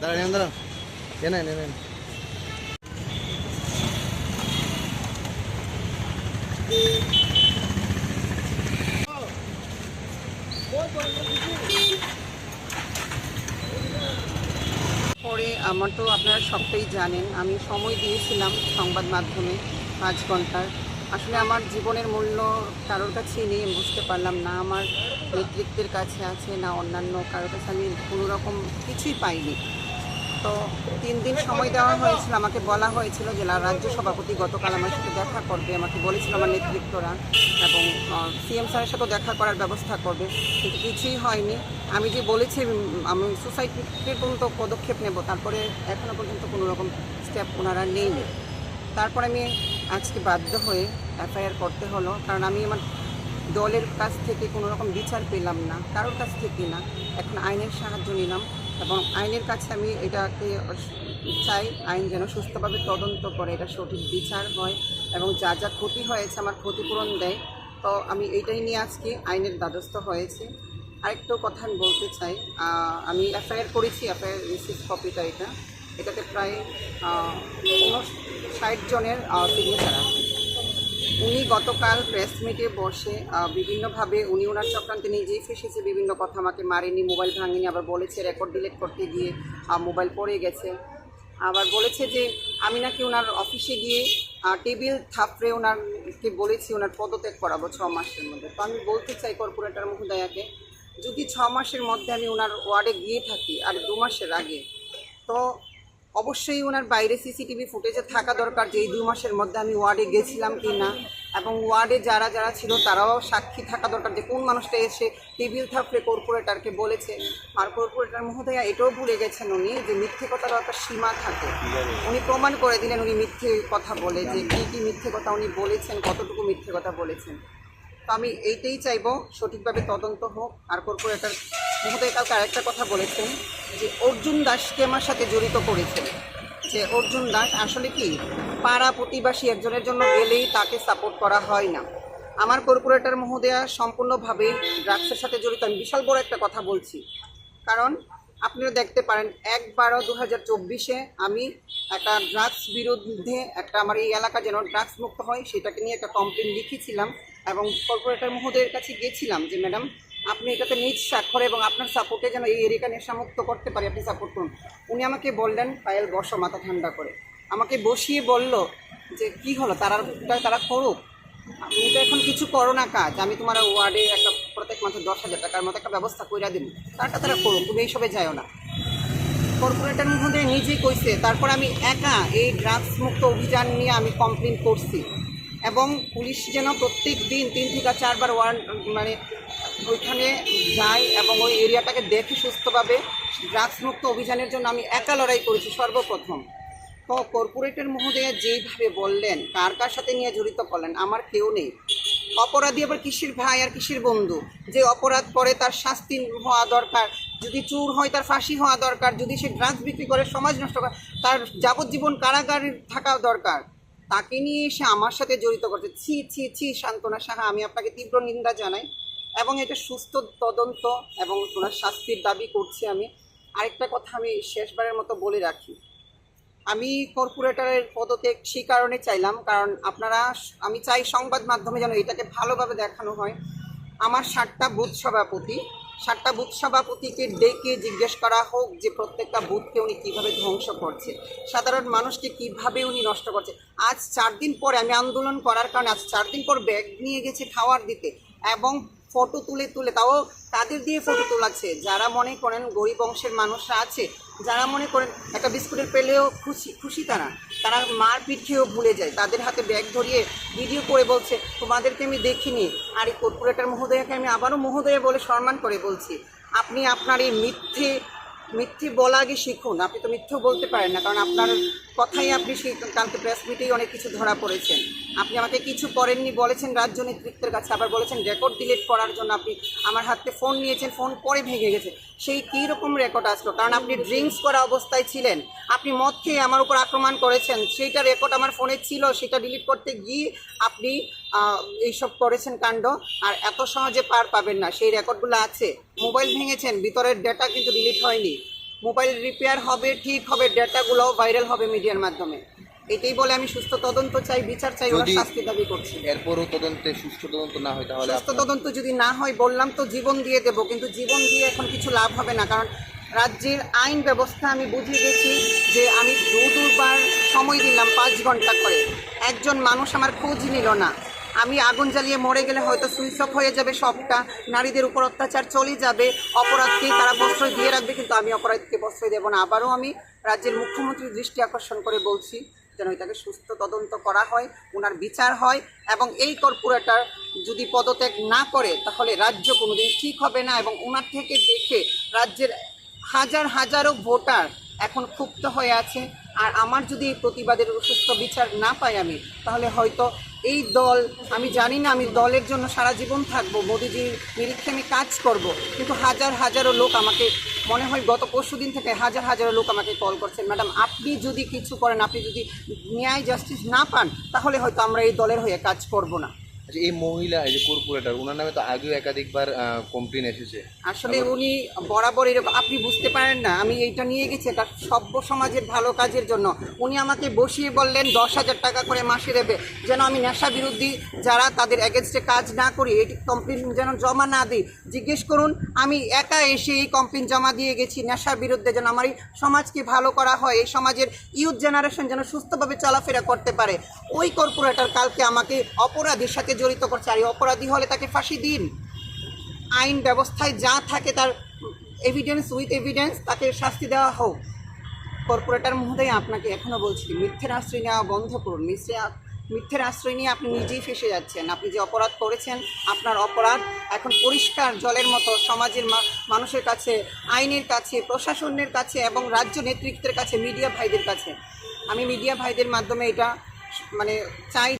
দাঁড়ান দাঁড়ান, নেন নেন। পরে আমার তো আপনারা সবটাই জানেন, আমি সময় দিয়েছিলাম সংবাদ মাধ্যমে 5 ঘন্টার। আসলে আমার জীবনের মূল্য কারোর কাছেই নেই, আমি বুঝতে পারলাম না আমার নেতৃত্বের কাছে আছে না অন্যান্য কারোর কাছে, আমি কোনো রকম কিছুই পাইনি। তো 3 দিন সময় দেওয়া হয়েছিল, আমাকে বলা হয়েছিল যে রাজ্য সভাপতি গতকাল আমার সাথে দেখা করবে, আমাকে বলেছিল আমার নেতৃত্বরা, এবং সিএম স্যারের সাথেও দেখা করার ব্যবস্থা করবে, কিন্তু কিছুই হয়নি। আমি যে বলেছি আমি সোসাইটির পর্যন্ত পদক্ষেপ নেব, তারপরে এখনও পর্যন্ত কোনো রকম স্টেপ ওনারা নেয়নি। তারপর আমি আজকে বাধ্য হয়ে এফআইআর করতে হলো, কারণ আমি আমার দলের কাছ থেকে কোনো রকম বিচার পেলাম না, কারোর কাছ থেকে না। এখন আইনের সাহায্য নিলাম এবং আইনের কাছে আমি এটাকে চাই, আইন যেন সুস্থভাবে তদন্ত করে, এটা সঠিক বিচার হয় এবং যা যা ক্ষতি হয়েছে আমার ক্ষতিপূরণ দেয়। তো আমি এইটাই নিয়ে আজকে আইনের দ্বারস্থ হয়েছি। আরেকটু কথা আমি বলতে চাই, আমি এফআইআর করেছি, এফআইআর রিসিভ কপিটা এটাতে প্রায় 59 জনের সিগনেচার আছে। উনি গতকাল প্রেস মিটে বসে বিভিন্নভাবে উনি ওনার চক্রান্তে নিজেই ফেসেছে, বিভিন্ন কথা, আমাকে মারেনি, মোবাইল ভাঙেনি, আবার বলেছে রেকর্ড ডিলিট করতে গিয়ে মোবাইল পড়ে গেছে। আবার বলেছে যে আমি নাকি ওনার অফিসে গিয়ে টেবিল থাপড়ে ওনারকে বলেছি ওনার পদত্যাগ করাবো 6 মাসের মধ্যে। তো আমি বলতে চাই কর্পোরেটর মহোদয়াকে, যদি 6 মাসের মধ্যে আমি ওনার ওয়ার্ডে গিয়ে থাকি আর 2 মাসের আগে, তো অবশ্যই ওনার বাইরে সিসিটিভি ফুটেজে থাকা দরকার যে এই 2 মাসের মধ্যে আমি ওয়ার্ডে গেছিলাম কি না, এবং ওয়ার্ডে যারা যারা ছিল তারাও সাক্ষী থাকা দরকার যে কোন মানুষটা এসে টেবিল থাপড়ে কর্পোরেটরকে বলেছে। আর কর্পোরেটর মহোদয়া এটাও ভুলে গেছেন উনি যে মিথ্যে কথারও একটা সীমা থাকে, উনি প্রমাণ করে দিলেন উনি মিথ্যে কথা বলে, যে কী কী মিথ্যে কথা উনি বলেছেন, কতটুকু মিথ্যে কথা বলেছেন। তো আমি এইটাই চাইবো সঠিকভাবে তদন্ত হোক। আর কর্পোরেটর মহোদয় কালকে আরেকটা কথা বলেছেন যে অর্জুন দাসকে আমার সাথে জড়িত করেছেন, যে অর্জুন দাস আসলে কি পাড়া প্রতিবাসী একজনের জন্য গেলেই তাকে সাপোর্ট করা হয় না। আমার কর্পোরেটর মহোদয়া সম্পূর্ণভাবে ড্রাগসের সাথে জড়িত। আমি বিশাল বড় একটা কথা বলছি, কারণ আপনারা দেখতে পারেন 1/12/2024 আমি একটা ড্রাগস বিরুদ্ধে একটা আমার এই এলাকা যেন ড্রাগস মুক্ত হয় সেটাকে নিয়ে একটা কমপ্লেন লিখেছিলাম এবং কর্পোরেটর মহোদয়ের কাছে গিয়েছিলাম যে ম্যাডাম আপনি এটাতে নিজ স্বাক্ষর এবং আপনার সাপোর্টে যেন এই এরিয়াটা নেশামুক্ত করতে পারি, আপনি সাপোর্ট করুন। উনি আমাকে বললেন পায়েল বসো, মাথা ঠান্ডা করে আমাকে বসিয়ে বলল যে কি হলো, তারা করুক, তুমি তো এখন কিছু করো না কাজ, আমি তোমার ওয়ার্ডে একটা প্রত্যেক মাসে 10,000 টাকার মতো একটা ব্যবস্থা করে দেবো, তারা করুক, তুমি এইসবে যাও না। কর্পোরেটর মহোদয় নিজেই কইছে। তারপর আমি একা এই ড্রাগস মুক্ত অভিযান নিয়ে আমি কমপ্লেন করছি এবং পুলিশ যেন প্রত্যেক দিন 3 থেকে 4 বার মানে ওইখানে যায় এবং ওই এরিয়াটাকে দেখে সুস্থভাবে ড্রাগস মুক্ত অভিযানের জন্য আমি একা লড়াই করেছি সর্বপ্রথম। তো কর্পোরেটর মহোদয়া যেইভাবে বললেন কার কার সাথে নিয়ে জড়িত করলেন, আমার কেউ নেই। অপরাধী আবার কিসের ভাই আর কিসের বন্ধু, যে অপরাধ করে তার শাস্তি হওয়া দরকার, যদি চোর হয় তার ফাঁসি হওয়া দরকার, যদি সে ড্রাগস বিক্রি করে সমাজ নষ্ট করে তার যাবজ্জীবন কারাগারে থাকা দরকার, তাকে নিয়ে এসে আমার সাথে জড়িত করছে। ছি ছি ছি সান্ত্বনা সাহা, আমি আপনাকে তীব্র নিন্দা জানাই এবং এটা সুস্থ তদন্ত এবং ওনার শাস্তির দাবি করছি আমি। আরেকটা কথা আমি শেষবারের মতো বলে রাখি, আমি কর্পোরেটরের পদত্যাগ সেই কারণে চাইলাম, কারণ আমি চাই সংবাদ মাধ্যমে যেন এটাকে ভালোভাবে দেখানো হয়। আমার 7টা বুথ সভাপতিকে ডেকে জিজ্ঞেস করা হোক যে প্রত্যেকটা বুথকে উনি কীভাবে ধ্বংস করছে, সাধারণ মানুষকে কিভাবে উনি নষ্ট করছে। আজ 4 দিন পরে আমি আন্দোলন করার কারণে আজ 4 দিন পর ব্যাগ নিয়ে গেছে খাওয়ার দিতে এবং ফটো তুলে তাও তাদের দিয়ে ফটো তোলাচ্ছে যারা মনে করেন গরিব অংশের মানুষরা আছে, যারা মনে করেন একটা বিস্কুটের পেলেও খুশি তারা মারপিট খেয়েও ভুলে যায়, তাদের হাতে ব্যাগ ধরিয়ে ভিডিও করে বলছে তোমাদেরকে আমি দেখিনি। আর এই কর্পোরেটর মহোদয়াকে আমি আবারও মহোদয়া বলে সম্মান করে বলছি, আপনি আপনার এই মিথ্যে বলা আগে শিখুন। আপনি তো মিথ্যেও বলতে পারেন না, কারণ আপনার কথাই আপনি সেই কালকে প্রেস মিটেই অনেক কিছু ধরা পড়েছেন। আপনি আমাকে কিছু করেননি বলেছেন রাজ্য নেতৃত্বের কাছে, আবার বলেছেন রেকর্ড ডিলিট করার জন্য আপনি আমার হাতে ফোন নিয়েছেন, ফোন পরে ভেঙে গেছে। সেই কী রকম রেকর্ড আসলো, কারণ আপনি ড্রিঙ্কস করা অবস্থায় ছিলেন, আপনি মদ খেয়ে আমার উপর আক্রমণ করেছেন, সেইটা রেকর্ড আমার ফোনে ছিল, সেটা ডিলিট করতে গিয়ে আপনি এইসব করেছেন কাণ্ড। আর এত সহজে পার পাবেন না, সেই রেকর্ডগুলো আছে। মোবাইল ভেঙেছেন, ভিতরের ডেটা কিন্তু ডিলিট হয়নি। মোবাইল রিপেয়ার হবে, ঠিক হবে, ডেটাগুলো ভাইরাল হবে মিডিয়ার মাধ্যমে। এটাই বলে আমি সুস্থ তদন্ত চাই, বিচার চাই, ওরা যদি শাস্তি দাবি করছি। এরপরও সুষ্ঠু তদন্ত না হয় তাহলে সুস্থ তদন্ত যদি না হয় বললাম তো জীবন দিয়ে দেব, কিন্তু জীবন দিয়ে এখন কিছু লাভ হবে না, কারণ রাজ্যের আইন ব্যবস্থা আমি বুঝে গেছি যে আমি দুবার সময় দিলাম 5 ঘন্টা করে, একজন মানুষ আমার খোঁজ নিল না। আমি আগুন জ্বালিয়ে মরে গেলে হয়তো সুইচ অফ হয়ে যাবে সবটা, নারীদের উপর অত্যাচার চলে যাবে, অপরাধকে তারা প্রশ্রয় দিয়ে রাখবে, কিন্তু আমি অপরাধকে প্রশ্রয় দেব না। আবারও আমি রাজ্যের মুখ্যমন্ত্রীর দৃষ্টি আকর্ষণ করে বলছি যেন এটাকে সুস্থ তদন্ত করা হয়, ওনার বিচার হয়, এবং এই কর্পোরেটর যদি পদত্যাগ না করে তাহলে রাজ্য কোনোদিন ঠিক হবে না। এবং ওনার থেকে দেখে রাজ্যের হাজারো ভোটার এখন ক্ষুব্ধ হয়ে আছে। আর আমার যদি এই প্রতিবাদের সুস্থ বিচার না পাই আমি, তাহলে হয়তো এই দল, আমি জানি না, আমি দলের জন্য সারা জীবন থাকবো, মোদিজির নিরীক্ষে আমি কাজ করব, কিন্তু হাজারো লোক আমাকে, মনে হয় গত পরশুদিন থেকে হাজারো লোক আমাকে কল করছেন, ম্যাডাম আপনি যদি কিছু করেন, আপনি যদি ন্যায় জাস্টিস না পান, তাহলে হয়তো আমরা এই দলের হয়ে কাজ করব না। আচ্ছা, এই মহিলা, এই যে কর্পোরেটর, ওনার নামে তো আগেও একাধিকবার কমপ্লেন এসেছে। আসলে উনি বরাবর এরকম, আপনি বুঝতে পারেন না, আমি এইটা নিয়ে গেছি এটা সভ্য সমাজের ভালো কাজের জন্য। উনি আমাকে বসিয়ে বললেন 10,000 টাকা করে মাসে দেবে, যেন আমি নেশা বিরোধী যারা তাদের এগেনস্টে কাজ না করি, এটি কমপ্লেন যেন জমা না দিই। জিজ্ঞেস করুন, আমি একা এসে এই কমপ্লেন জমা দিয়ে গেছি নেশার বিরুদ্ধে, যেন আমার এই সমাজকে ভালো করা হয়, এই সমাজের ইউথ জেনারেশন যেন সুস্থভাবে চলাফেরা করতে পারে। ওই কর্পোরেটর কালকে আমাকে অপরাধীর সাথে জড়িত করছে, আর এই অপরাধী হলে তাকে ফাঁসি দিন। আইন ব্যবস্থায় যা থাকে তার উইথ এভিডেন্স তাকে শাস্তি দেওয়া হোক। কর্পোরেটর মহোদয়, আপনাকে এখনও বলছি, মিথ্যের আশ্রয় নেওয়া বন্ধ করুন। মিথ্যের আশ্রয় নিয়ে আপনি নিজেই ফেসে যাচ্ছেন। আপনি যে অপরাধ করেছেন, আপনার অপরাধ এখন পরিষ্কার জলের মতো সমাজের মানুষের কাছে, আইনের কাছে, প্রশাসনের কাছে, এবং রাজ্য নেতৃত্বের কাছে, মিডিয়া ভাইদের কাছে। আমি মিডিয়া ভাইদের মাধ্যমে এটা চাই